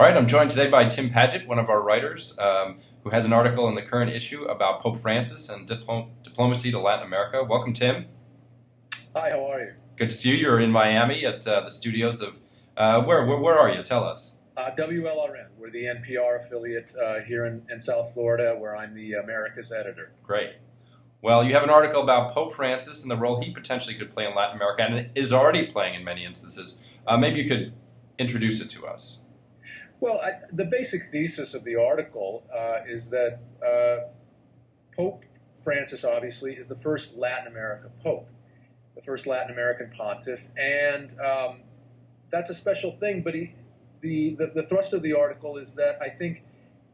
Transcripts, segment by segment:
All right, I'm joined today by Tim Padgett, one of our writers, who has an article in the current issue about Pope Francis and diplomacy to Latin America. Welcome, Tim. Hi, how are you? Good to see you. You're in Miami at the studios of, where are you? Tell us. WLRN. We're the NPR affiliate here in South Florida, where I'm the Americas editor. Great. Well, you have an article about Pope Francis and the role he potentially could play in Latin America, and is already playing in many instances. Maybe you could introduce it to us. Well, the basic thesis of the article is that Pope Francis, obviously, is the first Latin American pope, the first Latin American pontiff, and that's a special thing. But the thrust of the article is that I think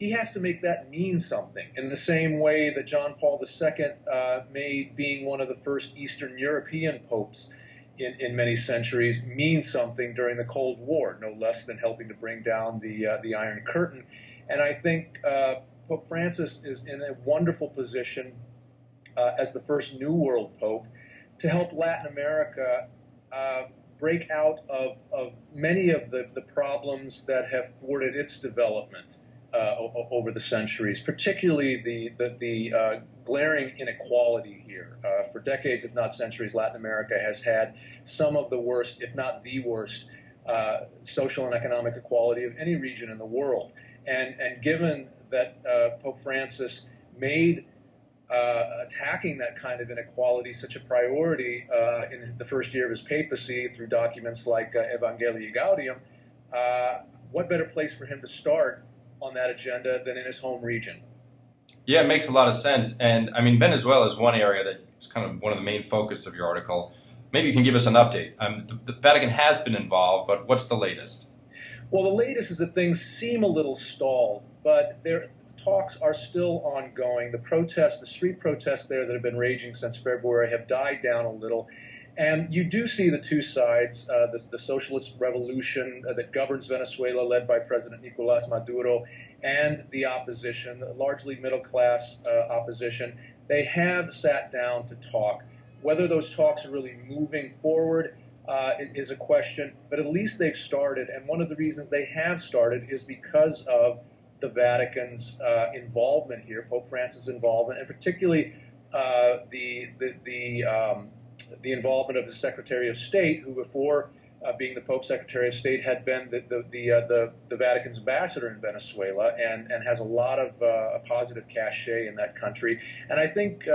he has to make that mean something, in the same way that John Paul II made being one of the first Eastern European popes in many centuries mean something during the Cold War, no less than helping to bring down the Iron Curtain. And I think Pope Francis is in a wonderful position as the first New World Pope to help Latin America break out of many of the problems that have thwarted its development over the centuries, particularly the glaring inequality here. For decades, if not centuries, Latin America has had some of the worst, if not the worst, social and economic equality of any region in the world. And given that Pope Francis made attacking that kind of inequality such a priority in the first year of his papacy through documents like Evangelii Gaudium, what better place for him to start on that agenda than in his home region? Yeah, it makes a lot of sense. And I mean, Venezuela is one area that is kind of one of the main focus of your article. Maybe you can give us an update. The Vatican has been involved, but what's the latest? Well, the latest is that things seem a little stalled, but the talks are still ongoing. The street protests there that have been raging since February have died down a little. And you do see the two sides, the socialist revolution that governs Venezuela, led by President Nicolás Maduro, and the opposition, largely middle-class opposition. They have sat down to talk. Whether those talks are really moving forward is a question, but at least they've started. And one of the reasons they have started is because of the Vatican's involvement here, Pope Francis' involvement, and particularly the involvement of the Secretary of State, who before being the Pope's Secretary of State had been the Vatican's ambassador in Venezuela and has a lot of a positive cachet in that country. And I think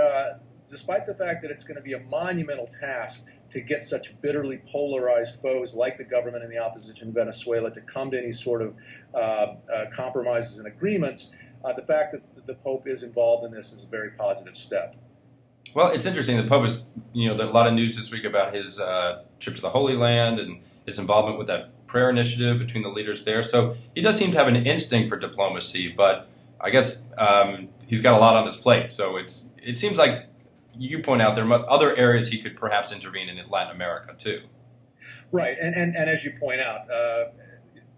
despite the fact that it's going to be a monumental task to get such bitterly polarized foes like the government and the opposition in Venezuela to come to any sort of compromises and agreements, the fact that the Pope is involved in this is a very positive step. Well, it's interesting. The Pope is, there's a lot of news this week about his trip to the Holy Land and his involvement with that prayer initiative between the leaders there. So he does seem to have an instinct for diplomacy, but I guess he's got a lot on his plate. So it seems like you point out there are other areas he could perhaps intervene in Latin America too. Right, and as you point out,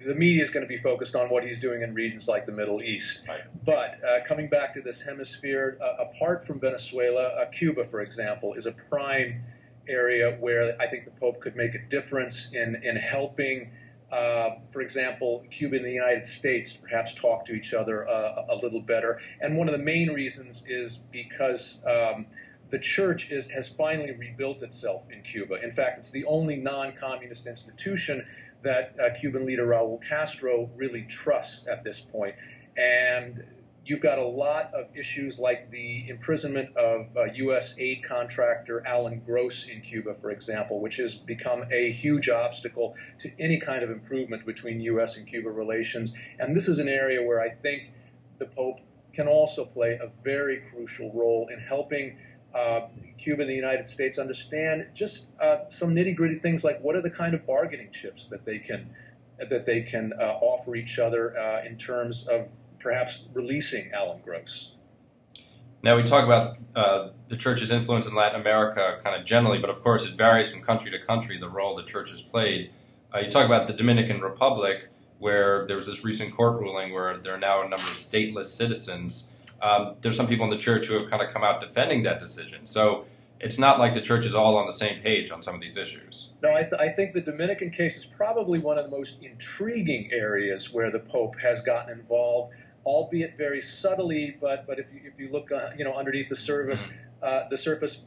the media is going to be focused on what he's doing in regions like the Middle East. Right. But coming back to this hemisphere, apart from Venezuela, Cuba, for example, is a prime area where I think the Pope could make a difference in helping, for example, Cuba and the United States to perhaps talk to each other a little better. And one of the main reasons is because the church has finally rebuilt itself in Cuba. In fact, it's the only non-communist institution that Cuban leader Raul Castro really trusts at this point. And you've got a lot of issues like the imprisonment of U.S. aid contractor Alan Gross in Cuba, for example, which has become a huge obstacle to any kind of improvement between U.S. and Cuba relations. And this is an area where I think the Pope can also play a very crucial role in helping Cuba and the United States understand just some nitty-gritty things like what are the kind of bargaining chips that they can offer each other in terms of perhaps releasing Alan Gross. Now we talk about the church's influence in Latin America kind of generally, but of course it varies from country to country, the role the church has played. You talk about the Dominican Republic, where there was this recent court ruling where there are now a number of stateless citizens. There's some people in the church who have kind of come out defending that decision. So it's not like the church is all on the same page on some of these issues. No, I think the Dominican case is probably one of the most intriguing areas where the Pope has gotten involved, albeit very subtly. But if you look underneath the surface,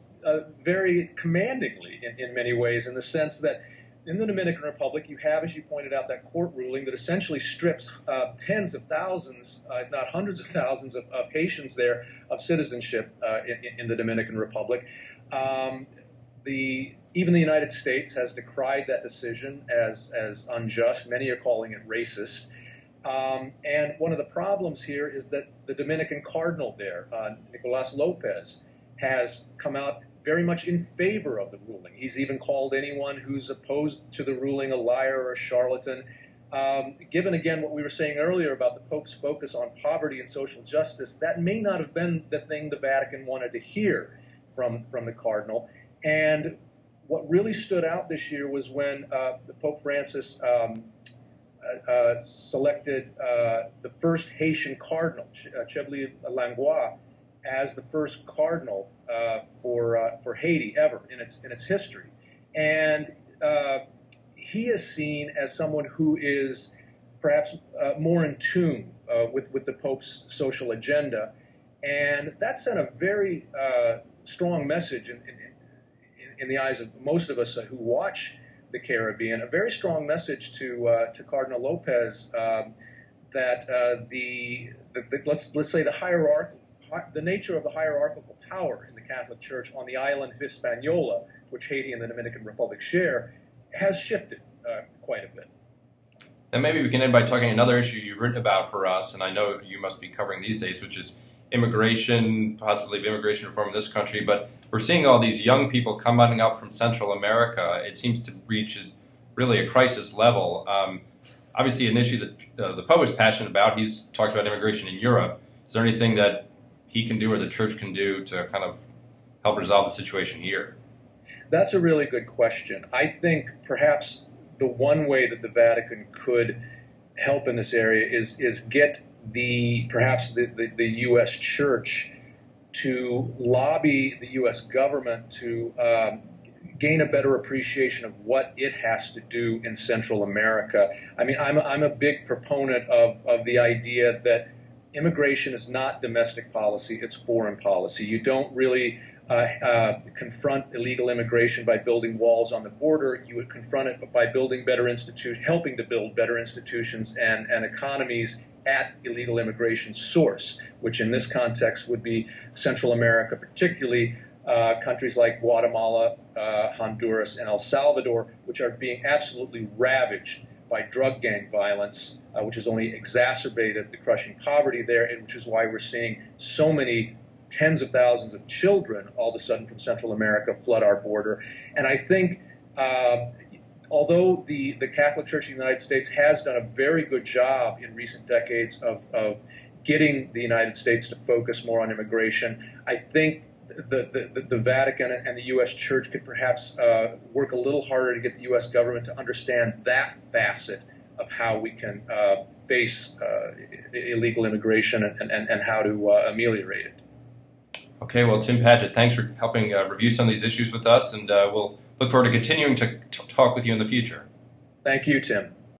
very commandingly in many ways, in the sense that in the Dominican Republic, you have, as you pointed out, that court ruling that essentially strips tens of thousands, if not hundreds of thousands of Haitians there of citizenship in the Dominican Republic. Even the United States has decried that decision as unjust. Many are calling it racist. And one of the problems here is that the Dominican cardinal there, Nicolas Lopez, has come out very much in favor of the ruling. He's even called anyone who's opposed to the ruling a liar or a charlatan. Given, again, what we were saying earlier about the Pope's focus on poverty and social justice, that may not have been the thing the Vatican wanted to hear from the cardinal. And what really stood out this year was when the Pope Francis selected the first Haitian cardinal, Chevalier Langlois, as the first cardinal for Haiti ever in its history. And he is seen as someone who is perhaps more in tune with the Pope's social agenda. And that sent a very strong message in the eyes of most of us who watch the Caribbean, a very strong message to Cardinal Lopez that let's say the nature of the hierarchical power in the Catholic Church on the island of Hispaniola, which Haiti and the Dominican Republic share, has shifted quite a bit. And maybe we can end by talking another issue you've written about for us, and I know you must be covering these days, which is immigration, possibly immigration reform in this country. But we're seeing all these young people coming up from Central America. It seems to reach really a crisis level. Obviously, an issue that the Pope is passionate about. He's talked about immigration in Europe. Is there anything that he can do or the Church can do to kind of help resolve the situation here? That's a really good question. I think perhaps the one way that the Vatican could help in this area is get perhaps the U.S. Church to lobby the U.S. government to gain a better appreciation of what it has to do in Central America. I mean, I'm a big proponent of the idea that immigration is not domestic policy, it's foreign policy. You don't really confront illegal immigration by building walls on the border. You would confront it by building better institutions, helping to build better institutions and economies at illegal immigration source, which in this context would be Central America, particularly countries like Guatemala, Honduras, and El Salvador, which are being absolutely ravaged by drug gang violence, which has only exacerbated the crushing poverty there, and which is why we're seeing so many tens of thousands of children all of a sudden from Central America flood our border. And I think although the Catholic Church in the United States has done a very good job in recent decades of getting the United States to focus more on immigration, I think the Vatican and the U.S. Church could perhaps work a little harder to get the U.S. government to understand that facet of how we can face illegal immigration and how to ameliorate it. Okay, well, Tim Padgett, thanks for helping review some of these issues with us, and we'll look forward to continuing to talk with you in the future. Thank you, Tim.